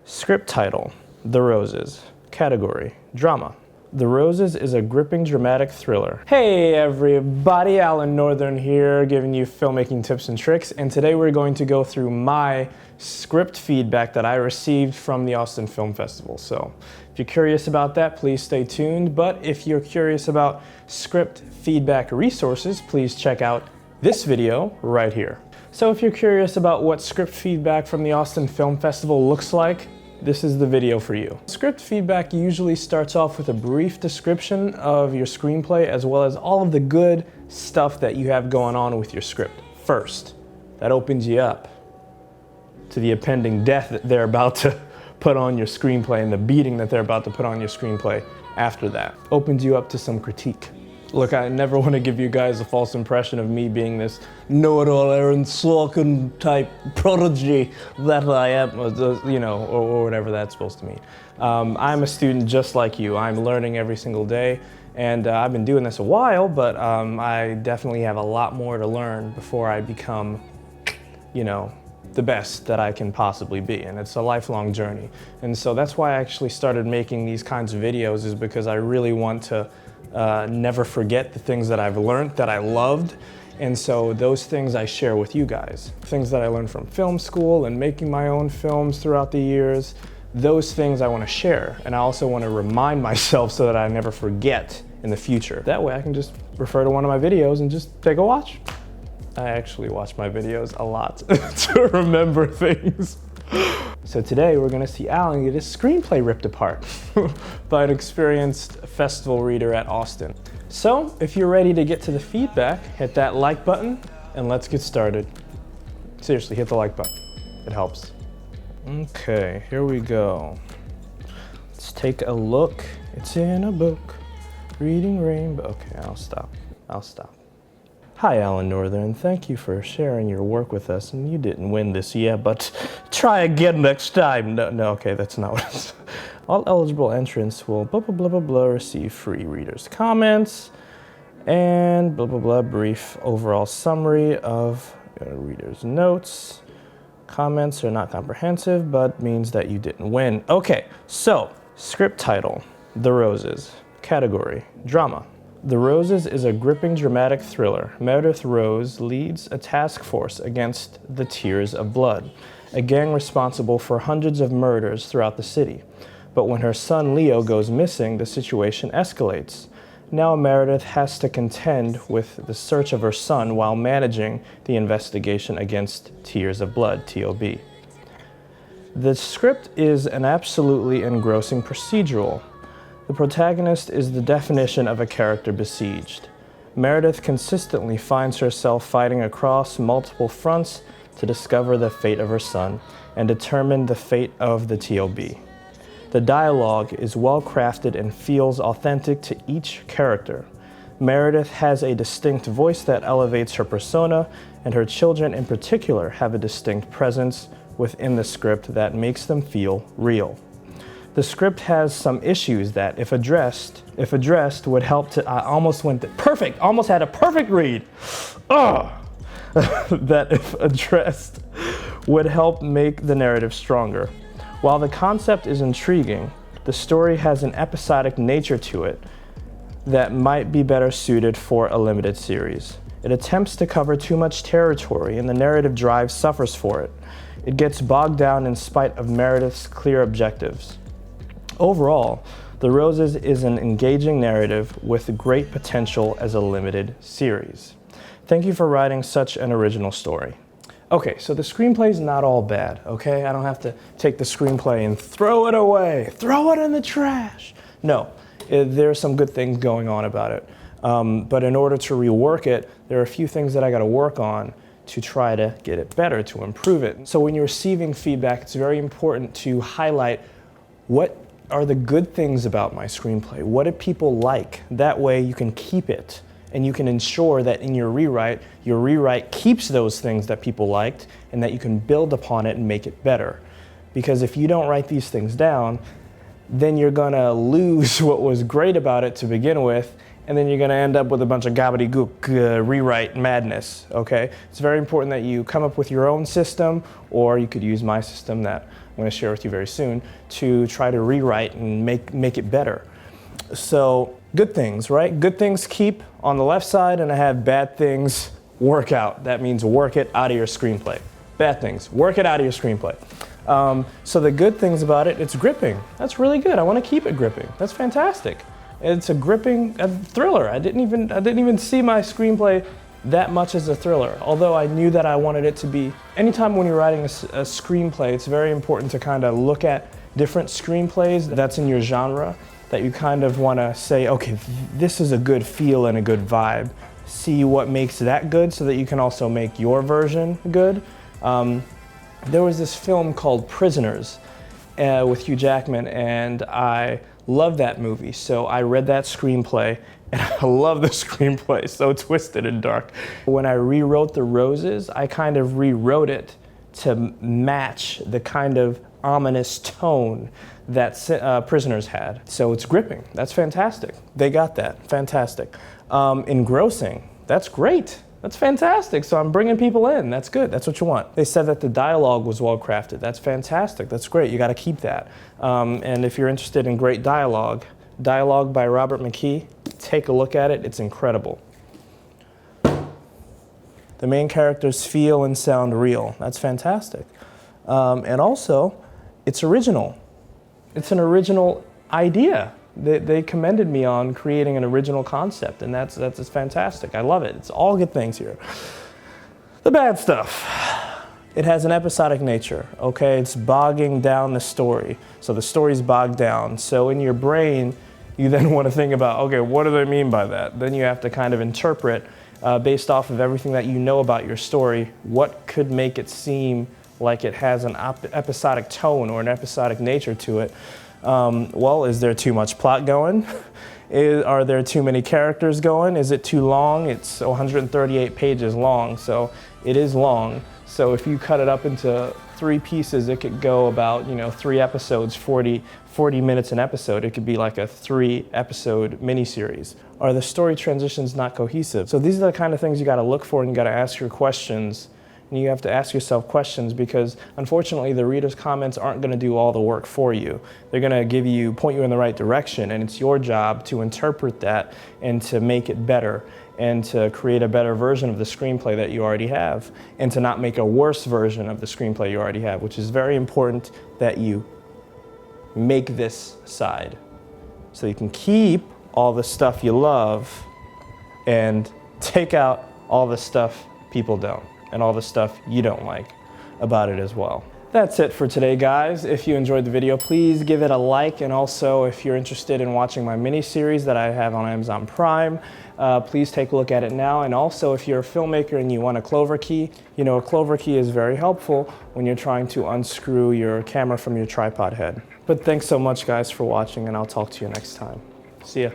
Script title, The Roses. Category, drama. The Roses is a gripping dramatic thriller. Hey everybody, Alan Northern here, giving you filmmaking tips and tricks, and today we're going to go through my script feedback that I received from the Austin Film Festival. So if you're curious about that, please stay tuned, but if you're curious about script feedback resources, please check out this video right here. So if you're curious about what script feedback from the Austin Film Festival looks like, this is the video for you. Script feedback usually starts off with a brief description of your screenplay as well as all of the good stuff that you have going on with your script first. That opens you up to the impending death that they're about to put on your screenplay and the beating that they're about to put on your screenplay after that. Opens you up to some critique. Look, I never want to give you guys a false impression of me being this know-it-all Aaron Sorkin type prodigy that I am, you know, or whatever that's supposed to mean. I'm a student just like you. I'm learning every single day, and I've been doing this a while, but I definitely have a lot more to learn before I become, you know, the best that I can possibly be, and it's a lifelong journey. And so that's why I actually started making these kinds of videos, is because I really want to never forget the things that I've learned, that I loved. And so those things I share with you guys. Things that I learned from film school and making my own films throughout the years, those things I want to share. And I also want to remind myself so that I never forget in the future. That way I can just refer to one of my videos and just take a watch. I actually watch my videos a lot to remember things. So today we're gonna see Alan get his screenplay ripped apart by an experienced festival reader at Austin. So if you're ready to get to the feedback, hit that like button and let's get started. Seriously, hit the like button. It helps. Okay, here we go. Let's take a look. It's in a book. Reading Rainbow. Okay, I'll stop. Hi, Alan Northern. Thank you for sharing your work with us. And you didn't win this yet, but try again next time. No, okay, that's not what it's. All eligible entrants will blah, blah, blah, blah, blah, receive free readers' comments and blah, blah, blah, brief overall summary of readers' notes. Comments are not comprehensive, but means that you didn't win. Okay, so script title, The Roses. Category, drama. The Roses is a gripping dramatic thriller. Meredith Rose leads a task force against the Tears of Blood, a gang responsible for hundreds of murders throughout the city. But when her son Leo goes missing, the situation escalates. Now Meredith has to contend with the search of her son while managing the investigation against Tears of Blood, TOB. The script is an absolutely engrossing procedural. The protagonist is the definition of a character besieged. Meredith consistently finds herself fighting across multiple fronts to discover the fate of her son and determine the fate of the TOB. The dialogue is well crafted and feels authentic to each character. Meredith has a distinct voice that elevates her persona, and her children in particular have a distinct presence within the script that makes them feel real. The script has some issues that, if addressed, would help to, I almost went to, perfect, almost had a perfect read. That if addressed, would help make the narrative stronger. While the concept is intriguing, the story has an episodic nature to it that might be better suited for a limited series. It attempts to cover too much territory and the narrative drive suffers for it. It gets bogged down in spite of Meredith's clear objectives. Overall, The Roses is an engaging narrative with great potential as a limited series. Thank you for writing such an original story. Okay, so the screenplay is not all bad, okay? I don't have to take the screenplay and throw it away, throw it in the trash. No, there are some good things going on about it. But in order to rework it, there are a few things that I gotta work on to try to get it better, to improve it. So when you're receiving feedback, it's very important to highlight what are the good things about my screenplay? What do people like? That way you can keep it and you can ensure that in your rewrite keeps those things that people liked and that you can build upon it and make it better. Because if you don't write these things down, then you're gonna lose what was great about it to begin with and then you're going to end up with a bunch of gobbledygook rewrite madness, okay? It's very important that you come up with your own system, or you could use my system that I'm going to share with you very soon, to try to rewrite and make it better. So, good things, right? Good things keep on the left side, and I have bad things work out. That means work it out of your screenplay. Bad things, work it out of your screenplay. So the good things about it, it's gripping. That's really good. I want to keep it gripping. That's fantastic. It's a gripping thriller. I didn't even see my screenplay that much as a thriller, although I knew that I wanted it to be. Anytime when you're writing a screenplay, it's very important to kind of look at different screenplays that's in your genre, that you kind of want to say, okay, this is a good feel and a good vibe. See what makes that good so that you can also make your version good. There was this film called Prisoners with Hugh Jackman, and I love that movie. So I read that screenplay, and I love the screenplay, so twisted and dark. When I rewrote The Roses, I kind of rewrote it to match the kind of ominous tone that Prisoners had. So it's gripping. That's fantastic. They got that. Fantastic. Engrossing. That's great. That's fantastic. So I'm bringing people in. That's good. That's what you want. They said that the dialogue was well crafted. That's fantastic. That's great. You got to keep that. And if you're interested in great dialogue by Robert Mckee, take a look at it. It's incredible. The main characters feel and sound real. That's fantastic. And also, it's original. It's an original idea. They commended me on creating an original concept, and that's fantastic. I love it. It's all good things here. The bad stuff. It has an episodic nature, okay? It's bogging down the story. So the story's bogged down. So in your brain, you then want to think about, okay, what do they mean by that? Then you have to kind of interpret, based off of everything that you know about your story, what could make it seem like it has an episodic tone or an episodic nature to it. Well, is there too much plot going? Are there too many characters going? Is it too long? It's 138 pages long, so it is long. So if you cut it up into 3 pieces, it could go about, 3 episodes, 40 minutes an episode. It could be like a 3-episode miniseries. Are the story transitions not cohesive? So these are the kind of things you got to look for, and you got to ask your questions. And you have to ask yourself questions, because unfortunately the reader's comments aren't going to do all the work for you. They're going to point you in the right direction, and it's your job to interpret that and to make it better, and to create a better version of the screenplay that you already have, and to not make a worse version of the screenplay you already have, which is very important that you make this side so you can keep all the stuff you love and take out all the stuff people don't, and all the stuff you don't like about it as well. That's it for today, guys. If you enjoyed the video, please give it a like, and also if you're interested in watching my mini-series that I have on Amazon Prime, please take a look at it now. And also, if you're a filmmaker and you want a clover key, a clover key is very helpful when you're trying to unscrew your camera from your tripod head. But thanks so much, guys, for watching, and I'll talk to you next time. See ya.